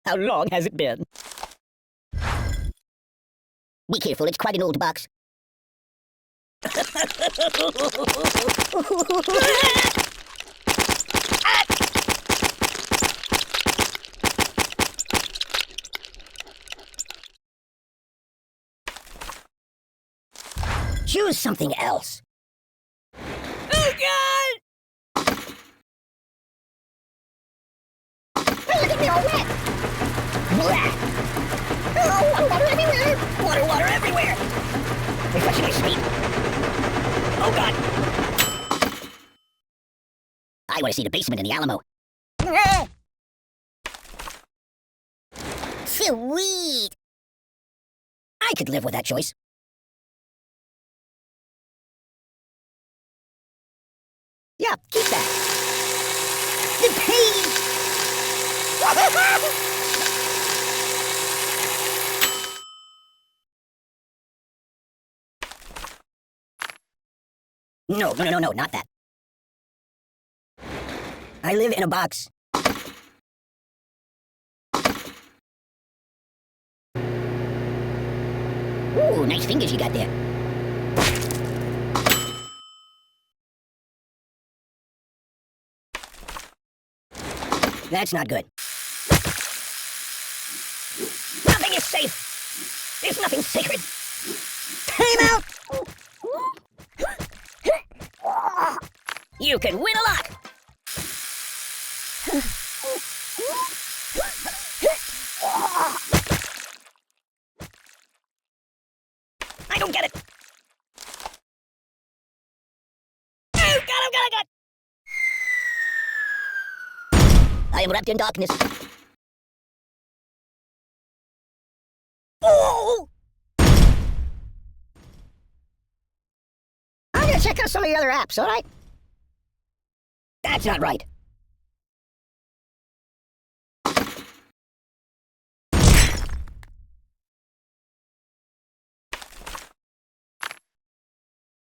How long has it been? Be careful, it's quite an old box. Choose something else. Oh, God! Hey, look at me all wet! Blah. Oh, water everywhere! Water everywhere! Refreshing my sleep. Oh, God! I want to see the basement in the Alamo. Sweet! I could live with that choice. Yeah, keep that. The pain! No, not that. I live in a box. Ooh, nice fingers you got there. That's not good. Nothing is safe! There's nothing sacred! Time out! You can win a lot! I don't get it! Oh, God! I am wrapped in darkness. Oh! I'm gonna check out some of the other apps, alright? That's not right.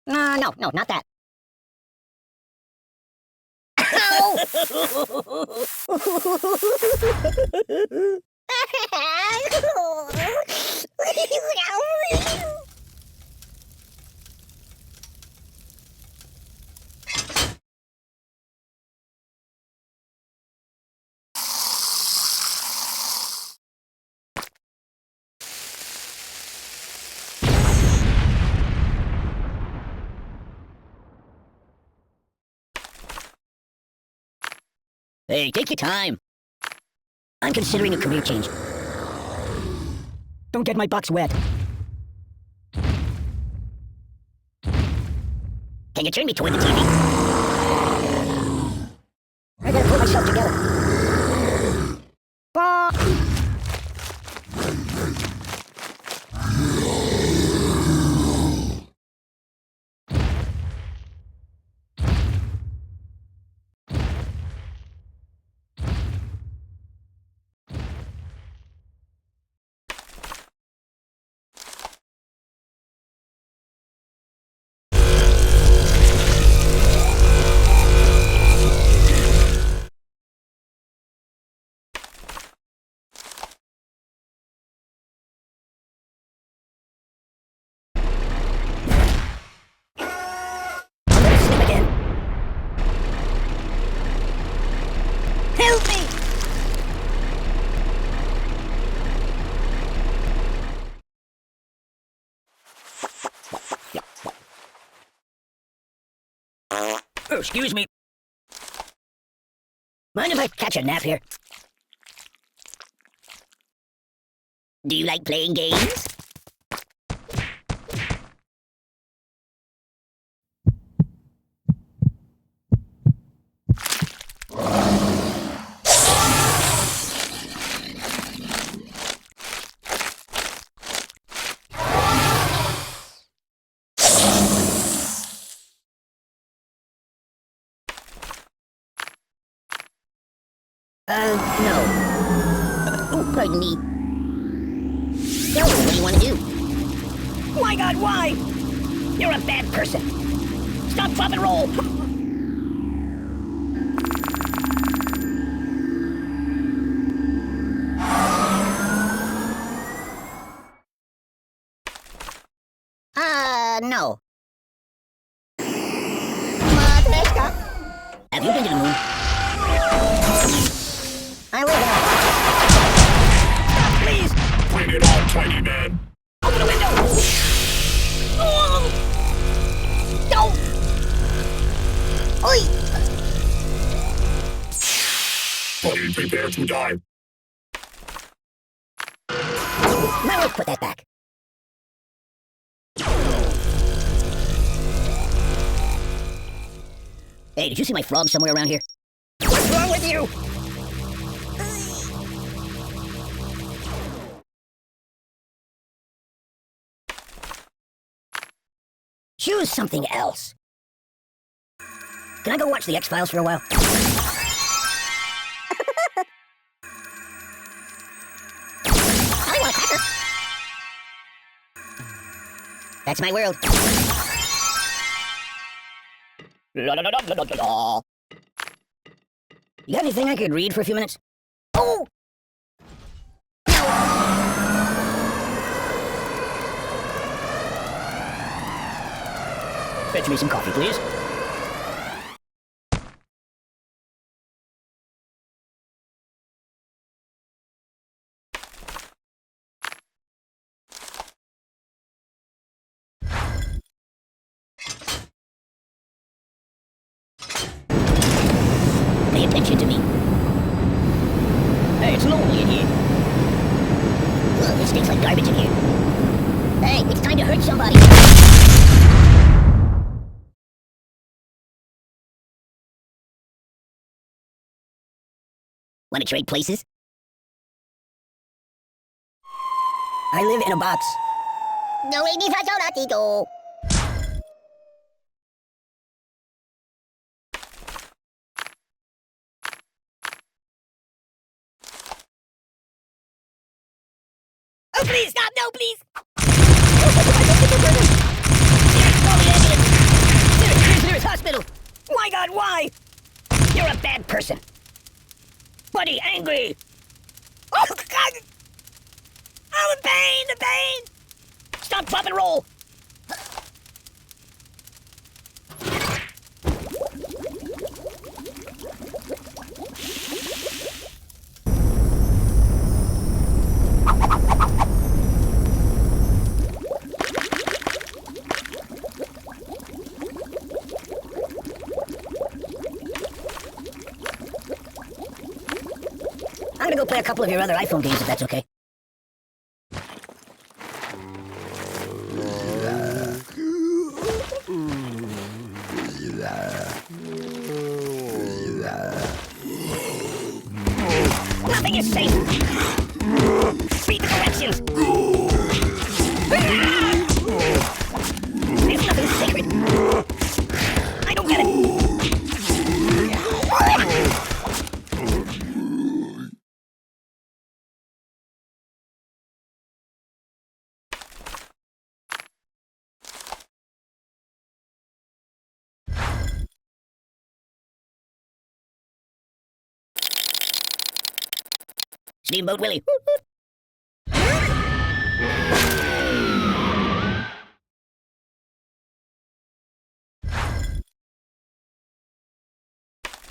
No, not that. Hey, take your time. I'm considering a career change. Don't get my box wet. Can you turn me toward the TV? I gotta pull myself together. Help me! Oh, excuse me. Mind if I catch a nap here? Do you like playing games? No. Oh, pardon me. So, what do you want to do? My God, why? You're a bad person. Stop, drop, and roll. No. Thế cả. Have you been to the moon? I live there. Stop, please! Bring it on, tiny man! Open the window! Oh! No! Oi! Buddy, prepare to die. Now let's put that back. Hey, did you see my frog somewhere around here? What's wrong with you? Choose something else. Can I go watch the X-Files for a while? I want a cracker. That's my world. La la la la la la la. You got anything I could read for a few minutes? Oh! Fetch me some coffee, please. Pay attention to me. Hey, it's lonely in here. Ugh, it stinks like garbage in here. Hey, it's time to hurt somebody. Want to trade places? I live in a box. No, Oh, please, stop! No, please! There's hospital. My God, why? You're a bad person. Buddy, angry. Oh, God! Oh, the pain, the pain! Stop, drop, and roll. I'm gonna go play a couple of your other iPhone games if that's okay. Nothing is safe. Read the directions. There's nothing sacred. I don't get it. Steamboat Willie.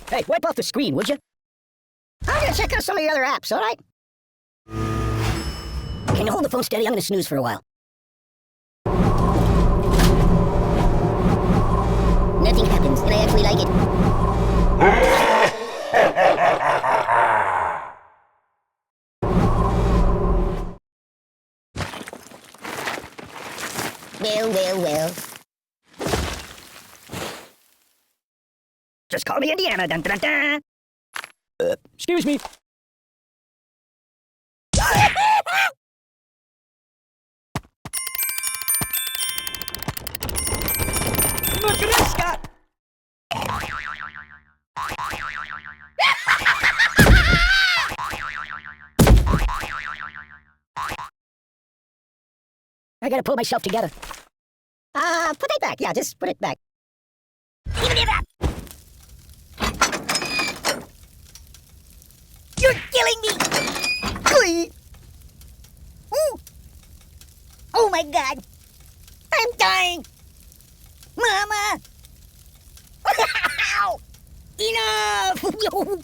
Hey, wipe off the screen, would you? I'm gonna check out some of your other apps, all right? Can you hold the phone steady? I'm gonna snooze for a while. Nothing happens, and I actually like it. Well. Just call me Indiana. Dun, dun, dun. Excuse me. Look at this, Scott. I gotta pull myself together. Put it back. Yeah, just put it back. Give me that. You're killing me. Ooh. Oh my God. I'm dying. You.